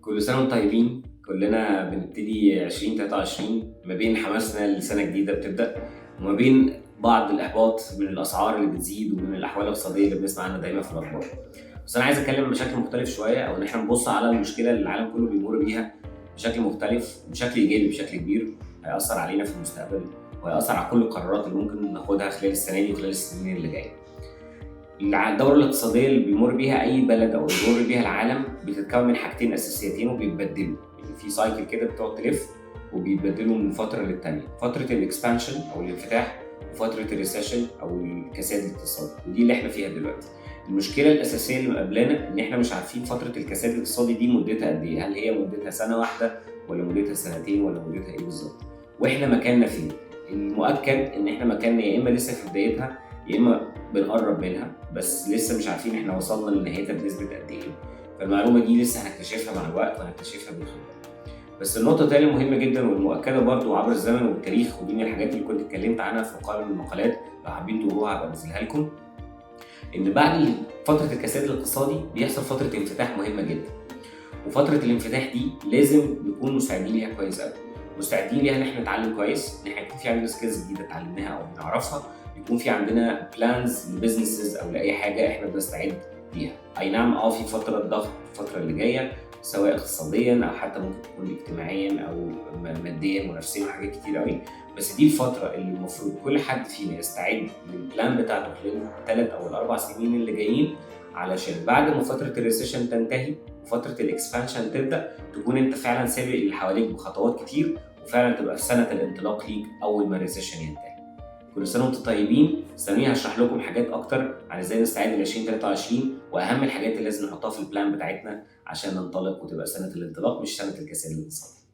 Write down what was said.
كل سنة وانتم طيبين. كلنا بنبتدي 2023 ما بين حماسنا لسنة جديدة بتبدأ وما بين بعض الإحباط من الأسعار اللي بتزيد ومن الأحوال الاقتصادية اللي بنسمع عنها دايما في الأخبار. بس أنا عايز أتكلم بشكل مختلف شوية، أو إن إحنا نبص على المشكلة اللي العالم كله بيمر بيها بشكل مختلف، بشكل إيجابي بشكل كبير هيأثر علينا في المستقبل وهيأثر على كل القرارات اللي ممكن ناخدها خلال السنة دي وخلال السنين اللي جاية. الدورة الاقتصادية اللي بيمر بيها أي بلد أو بيمر بيها العالم بتتكون من حاجتين أساسيتين وبيتبدلوا، يعني في سايكل كده بتقعد تلف وبيتبدلوا من فترة للتانية، فترة الإكسبانشن أو الانفتاح وفترة الريسيشن أو الكساد الاقتصادي، ودي اللي إحنا فيها دلوقتي. المشكلة الأساسية اللي مقابلانا إن إحنا مش عارفين فترة الكساد الاقتصادي دي مدتها قد إيه، هل هي مدتها سنة واحدة ولا مدتها سنتين ولا مدتها إيه بالظبط؟ وإحنا مكاننا فين؟ المؤكد إن إحنا مكاننا يا إما لسه في بدايتها يا اما بنقرب منها، بس لسه مش عارفين احنا وصلنا لنهايتها بنسبه قد ايه. فالمعلومه دي لسه هنكتشفها مع الوقت وهنكتشفها بالخبره. بس النقطه الثانيه مهمه جدا والمؤكده برضو عبر الزمن والتاريخ، ودي من الحاجات اللي كنت اتكلمت عنها في قائمه المقالات، لو حابين تقروها هبقى انزلها لكم، ان بعد فتره الكساد الاقتصادي بيحصل فتره انفتاح مهمه جدا. وفتره الانفتاح دي لازم نكون مستعدين ليها كويس قوي، مستعدين ليها ان احنا نتعلم كويس، ان احنا يكون في عندنا سكيلز جديده اتعلمناها او بنعرفها، يكون في عندنا بلانز لبزنسز او لاي حاجه احنا بنستعد ليها. اي نعم في فتره ضغط الفتره اللي جايه، سواء اقتصاديا او حتى ممكن تكون اجتماعيا او ماديا ونفسيا وحاجات كتير قوي، بس دي الفتره اللي المفروض كل حد فينا يستعد للبلان بتاعته خلال ال3 أو ال4 سنين اللي جايين، علشان بعد ما فتره الريسيشن تنتهي وفتره الاكسبانشن تبدا تكون انت فعلا سابق اللي حواليك بخطوات كتير، وفعلا تبقى في سنه الانطلاق ليك اول ما الريسيشن ينتهي. كل سنه وانتم طيبين. استنوني هشرح لكم حاجات اكتر عن ازاي نستعد ل 2023 واهم الحاجات اللي لازم نحطها في البلان بتاعتنا عشان ننطلق وتبقى سنه الانطلاق مش سنه الكساد الاقتصادي.